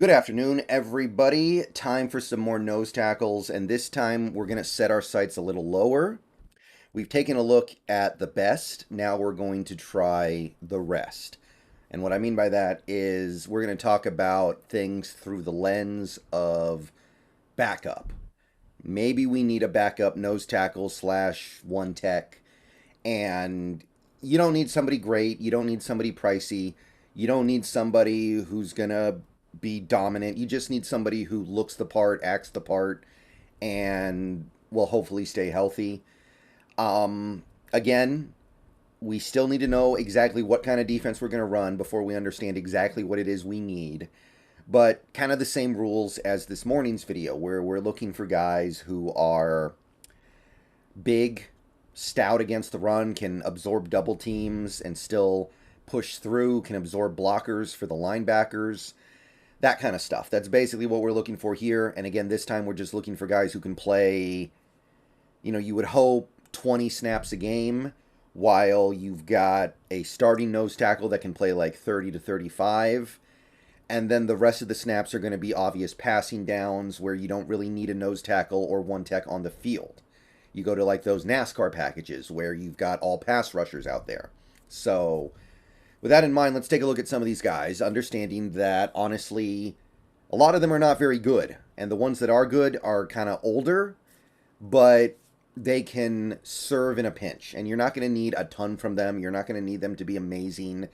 Good afternoon, everybody. Time for some more nose tackles, and this time we're going to set our sights a little lower. We've taken a look at the best. Now we're going to try the rest. And what I mean by that is we're going to talk about things through the lens of backup. Maybe we need a backup nose tackle slash one tech, and you don't need somebody great. You don't need somebody pricey. You don't need somebody who's going to be dominant. You just need somebody who looks the part, acts the part, and will hopefully stay healthy. Again, we still need to know exactly what kind of defense we're going to run before we understand exactly what it is we need. But kind of the same rules as this morning's video, where we're looking for guys who are big, stout against the run, can absorb double teams and still push through, can absorb blockers for the linebackers, that kind of stuff. That's basically what we're looking for here. And again, this time we're just looking for guys who can play, you would hope 20 snaps a game, while you've got a starting nose tackle that can play like 30 to 35. And then the rest of the snaps are going to be obvious passing downs where you don't really need a nose tackle or one tech on the field. You go to like those NASCAR packages where you've got all pass rushers out there. So with that in mind, let's take a look at some of these guys, understanding that, honestly, a lot of them are not very good. And the ones that are good are kind of older, but they can serve in a pinch. And you're not going to need a ton from them. You're not going to need them to be amazing.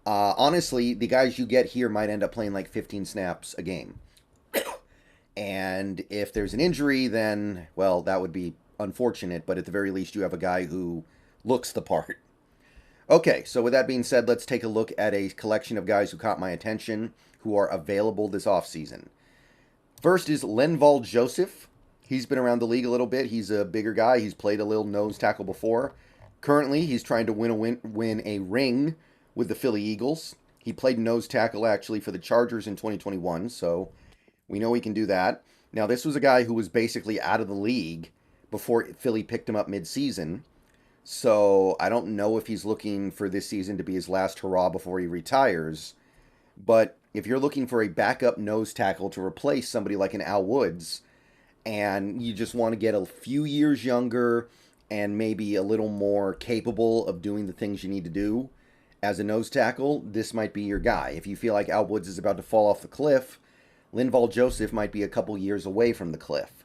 Honestly, the guys you get here might end up playing like 15 snaps a game. And if there's an injury, then, well, that would be unfortunate. But at the very least, you have a guy who looks the part. Okay, so with that being said, let's take a look at a collection of guys who caught my attention who are available this offseason. First is Linval Joseph. He's been around the league a little bit. He's a bigger guy. He's played a little nose tackle before. Currently, he's trying to win a ring with the Philly Eagles. He played nose tackle actually for the Chargers in 2021, so we know he can do that. Now, this was a guy who was basically out of the league before Philly picked him up mid-season. So I don't know if he's looking for this season to be his last hurrah before he retires. But if you're looking for a backup nose tackle to replace somebody like an Al Woods, and you just want to get a few years younger and maybe a little more capable of doing the things you need to do as a nose tackle, this might be your guy. If you feel like Al Woods is about to fall off the cliff, Linval Joseph might be a couple years away from the cliff.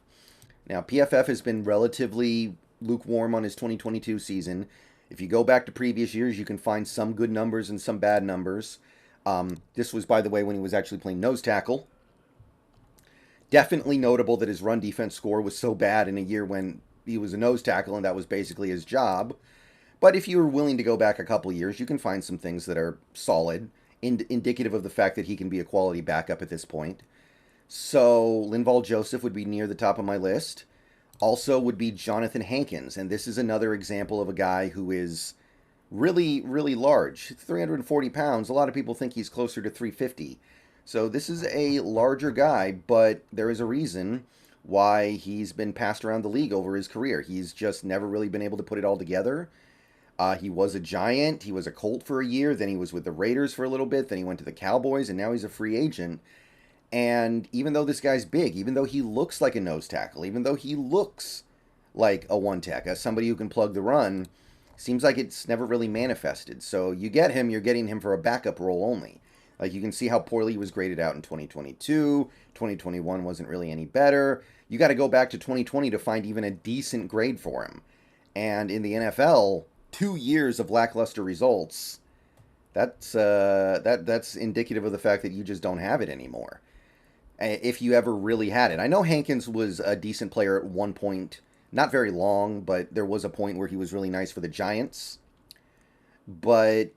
Now, PFF has been relatively lukewarm on his 2022 season. If you go back to previous years, you can find some good numbers and some bad numbers. This was, by the way, when he was actually playing nose tackle. Definitely notable that his run defense score was so bad in a year when he was a nose tackle and that was basically his job. But if you're willing to go back a couple years, you can find some things that are solid, indicative of the fact that he can be a quality backup at this point. So Linval Joseph would be near the top of my list. Also would be Jonathan Hankins, and this is another example of a guy who is really, really large. 340 pounds. A lot of people think he's closer to 350. So this is a larger guy, but there is a reason why he's been passed around the league over his career. He's just never really been able to put it all together. He was a Giant. He was a Colt for a year. Then he was with the Raiders for a little bit. Then he went to the Cowboys, and now he's a free agent. And even though this guy's big, even though he looks like a nose tackle, even though he looks like a one tech, as somebody who can plug the run, seems like it's never really manifested. So you get him, you're getting him for a backup role only. Like you can see how poorly he was graded out in 2022. 2021 wasn't really any better. You got to go back to 2020 to find even a decent grade for him. And in the NFL, 2 years of lackluster results, that's indicative of the fact that you just don't have it anymore. If you ever really had it. I know Hankins was a decent player at one point, not very long, but there was a point where he was really nice for the Giants. But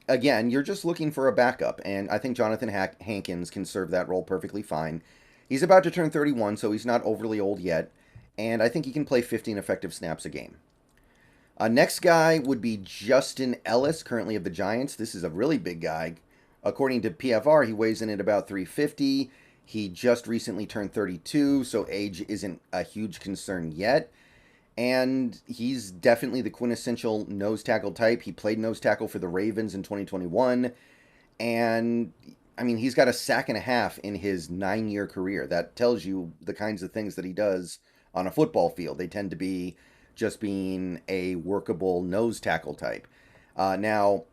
again, you're just looking for a backup, and I think Jonathan Hankins can serve that role perfectly fine. He's about to turn 31, so he's not overly old yet, and I think he can play 15 effective snaps a game. Next guy would be Justin Ellis, currently of the Giants. This is a really big guy. According to PFR, he weighs in at about 350. He just recently turned 32, so age isn't a huge concern yet. And he's definitely the quintessential nose tackle type. He played nose tackle for the Ravens in 2021. And I mean, he's got a sack and a half in his 9-year career. That tells you the kinds of things that he does on a football field. They tend to be just being a workable nose tackle type. Now,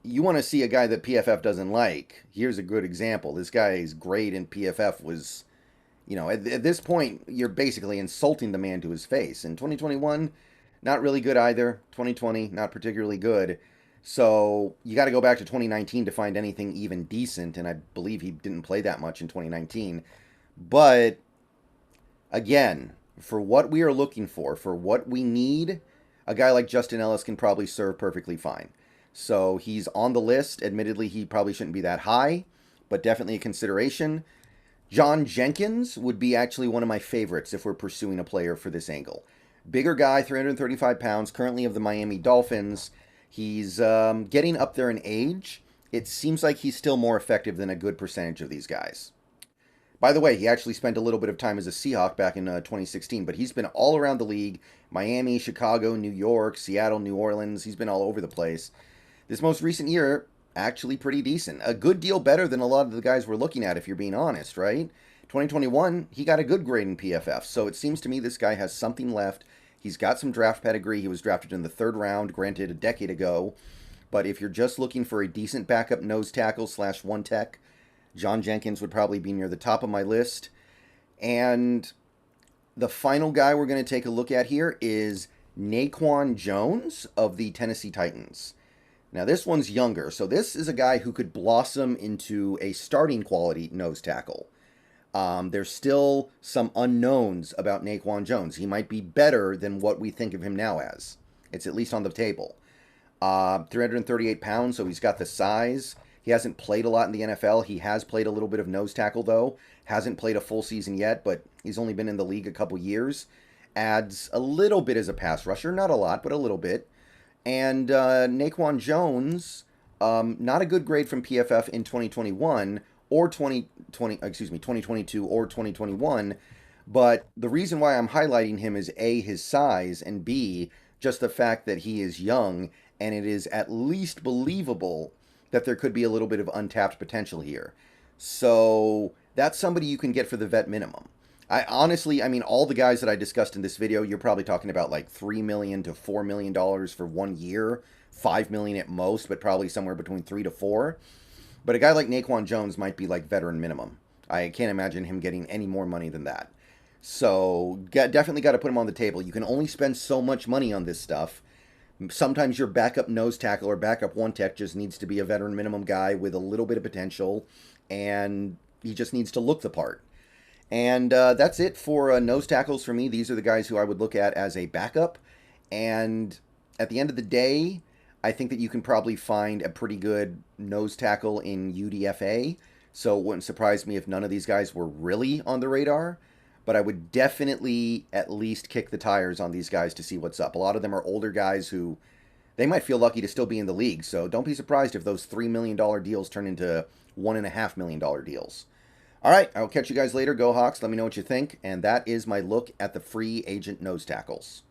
you want to see a guy that PFF doesn't like. Here's a good example. This guy's grade in PFF was, at this point, you're basically insulting the man to his face. In 2021, not really good either. 2020, not particularly good. So you got to go back to 2019 to find anything even decent, and I believe he didn't play that much in 2019. But again, for what we are looking for what we need, a guy like Justin Ellis can probably serve perfectly fine. So he's on the list. Admittedly, he probably shouldn't be that high, but definitely a consideration. John Jenkins would be actually one of my favorites if we're pursuing a player for this angle. Bigger guy, 335 pounds, currently of the Miami Dolphins. He's getting up there in age. It seems like he's still more effective than a good percentage of these guys. By the way, he actually spent a little bit of time as a Seahawk back in 2016, but he's been all around the league. Miami, Chicago, New York, Seattle, New Orleans. He's been all over the place. This most recent year, actually pretty decent. A good deal better than a lot of the guys we're looking at, if you're being honest, right? 2021, he got a good grade in PFF, so it seems to me this guy has something left. He's got some draft pedigree. He was drafted in the 3rd round, granted a decade ago. But if you're just looking for a decent backup nose tackle / one tech, John Jenkins would probably be near the top of my list. And the final guy we're going to take a look at here is Naquan Jones of the Tennessee Titans. Now, this one's younger, so this is a guy who could blossom into a starting quality nose tackle. There's still some unknowns about Naquan Jones. He might be better than what we think of him now as. It's at least on the table. 338 pounds, so he's got the size. He hasn't played a lot in the NFL. He has played a little bit of nose tackle, though. Hasn't played a full season yet, but he's only been in the league a couple years. Adds a little bit as a pass rusher. Not a lot, but a little bit. And Naquan Jones, not a good grade from PFF in 2021 or 2022 or 2021. But the reason why I'm highlighting him is A, his size, and B, just the fact that he is young, and it is at least believable that there could be a little bit of untapped potential here. So that's somebody you can get for the vet minimum. I mean, all the guys that I discussed in this video, you're probably talking about like $3 million to $4 million for 1 year, $5 million at most, but probably somewhere between 3 to 4. But a guy like Naquan Jones might be like veteran minimum. I can't imagine him getting any more money than that. So definitely got to put him on the table. You can only spend so much money on this stuff. Sometimes your backup nose tackle or backup one tech just needs to be a veteran minimum guy with a little bit of potential, and he just needs to look the part. And that's it for nose tackles for me. These are the guys who I would look at as a backup. And at the end of the day, I think that you can probably find a pretty good nose tackle in UDFA. So it wouldn't surprise me if none of these guys were really on the radar. But I would definitely at least kick the tires on these guys to see what's up. A lot of them are older guys who they might feel lucky to still be in the league. So don't be surprised if those $3 million deals turn into $1.5 million deals. All right, I'll catch you guys later. Go Hawks. Let me know what you think. And that is my look at the free agent nose tackles.